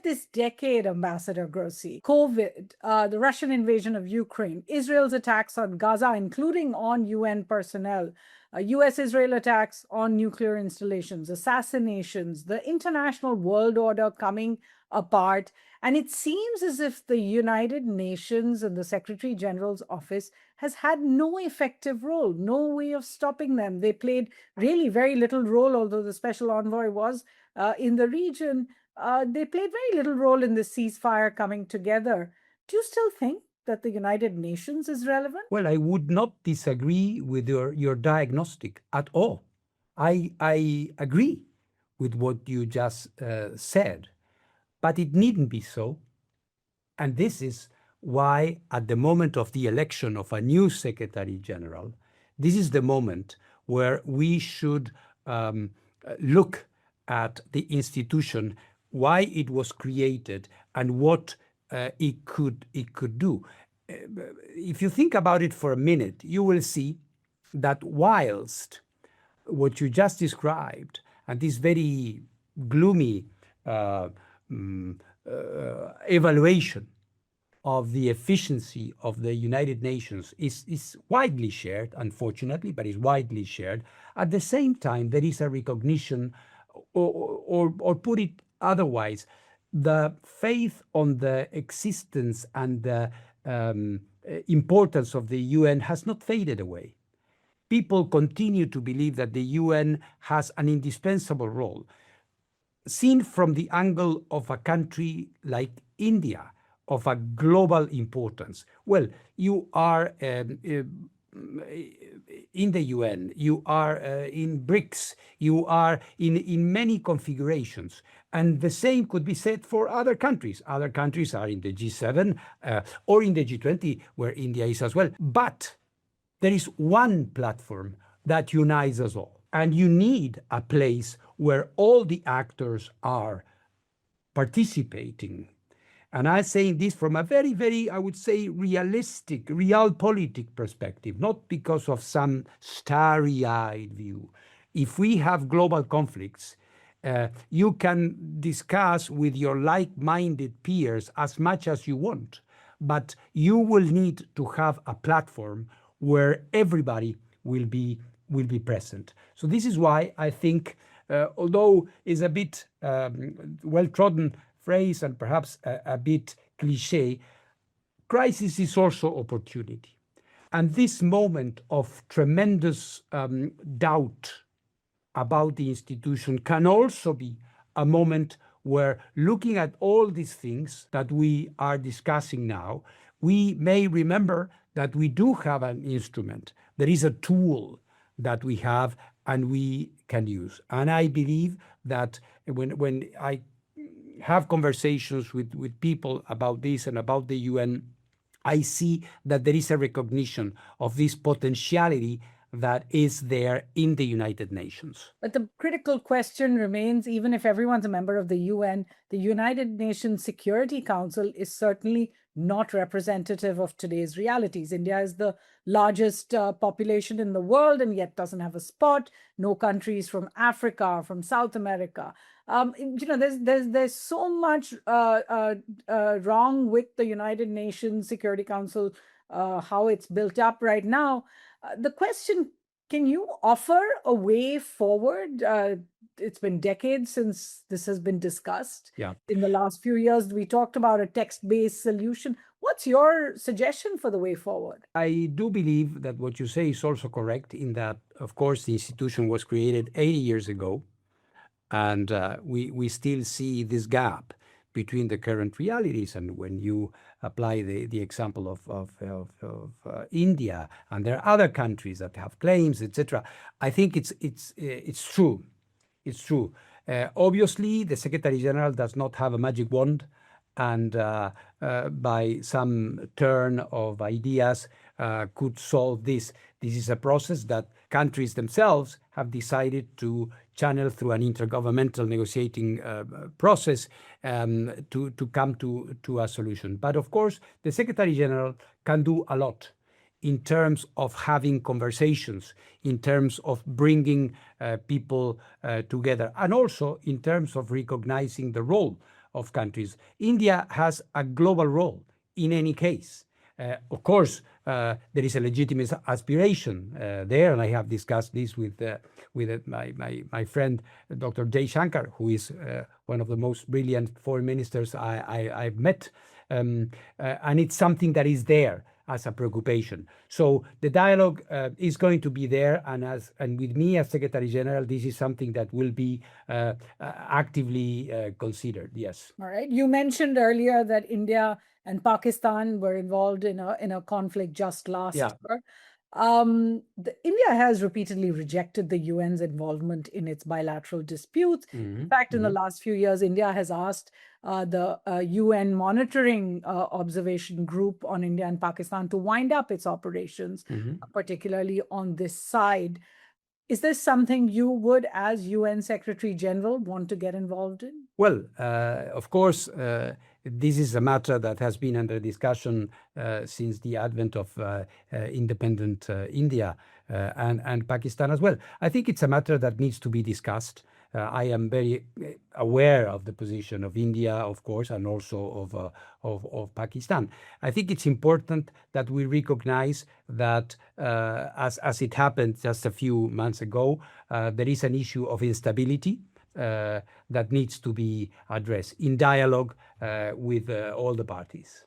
this decade, Ambassador Grossi. COVID, the Russian invasion of Ukraine, Israel's attacks on Gaza, including on UN personnel, US-Israel attacks on nuclear installations, assassinations, the international world order coming apart. And it seems as if the United Nations and the Secretary General's office has had no effective role, no way of stopping them. They played really very little role, although the special envoy was in the region. They played very little role in the ceasefire coming together. Do you still think that the United Nations is relevant? Well, I would not disagree with your diagnostic at all. I agree with what you just said, but it needn't be so. And this is why at the moment of the election of a new Secretary General, this is the moment where we should look at the institution, why it was created, and what it could do. If you think about it for a minute, you will see that whilst what you just described and this very gloomy evaluation of the efficiency of the United Nations is widely shared, unfortunately, but is widely shared. At the same time, there is a recognition, or put it otherwise, the faith on the existence and the importance of the UN has not faded away. People continue to believe that the UN has an indispensable role. Seen from the angle of a country like India, of a global importance, well, you are in the UN, you are in BRICS, you are in many configurations. And the same could be said for other countries. Other countries are in the G7 or in the G20, where India is as well. But there is one platform that unites us all. And you need a place where all the actors are participating. And I'm saying this from a very, very, I would say, realistic, realpolitik perspective, not because of some starry-eyed view. If we have global conflicts, you can discuss with your like-minded peers as much as you want, but you will need to have a platform where everybody will be present. So this is why I think, although it's a bit well-trodden phrase and perhaps a bit cliche, crisis is also opportunity. And this moment of tremendous doubt about the institution can also be a moment where, looking at all these things that we are discussing now, we may remember that we do have an instrument. There is a tool that we have and we can use. And I believe that when I have conversations with people about this and about the UN, I see that there is a recognition of this potentiality that is there in the United Nations. But the critical question remains, even if everyone's a member of the UN, the United Nations Security Council is certainly not representative of today's realities. India is the largest population in the world and yet doesn't have a spot. No countries from Africa, from South America. There's so much wrong with the United Nations Security Council, how it's built up right now. The question, can you offer a way forward? It's been decades since this has been discussed. Yeah. In the last few years, we talked about a text-based solution. What's your suggestion for the way forward? I do believe that what you say is also correct, in that, of course, the institution was created 80 years ago, and we still see this gap between the current realities. And when you apply the example of India, and there are other countries that have claims, etc., I think it's true. It's true. Obviously, the Secretary General does not have a magic wand, and by some turn of ideas could solve this. This is a process that countries themselves have decided to channel through an intergovernmental negotiating process to come to a solution. But of course, the Secretary General can do a lot in terms of having conversations, in terms of bringing people together, and also in terms of recognizing the role of countries. India has a global role in any case. Of course, there is a legitimate aspiration there, and I have discussed this with my friend Dr. Jay Shankar, who is one of the most brilliant foreign ministers I've met, and it's something that is there as a preoccupation. So the dialogue is going to be there, and with me as Secretary General, this is something that will be actively considered. Yes. All right. You mentioned earlier that India and Pakistan were involved in a conflict just last Yeah. year. India has repeatedly rejected the UN's involvement in its bilateral disputes. In fact, in the last few years, India has asked the UN monitoring observation group on India and Pakistan to wind up its operations, particularly on this side. Is this something you would, as UN Secretary General, want to get involved in? Well, of course, this is a matter that has been under discussion since the advent of independent India and Pakistan as well. I think it's a matter that needs to be discussed. I am very aware of the position of India, of course, and also of Pakistan. I think it's important that we recognize that, as it happened just a few months ago, there is an issue of instability that needs to be addressed in dialogue with all the parties.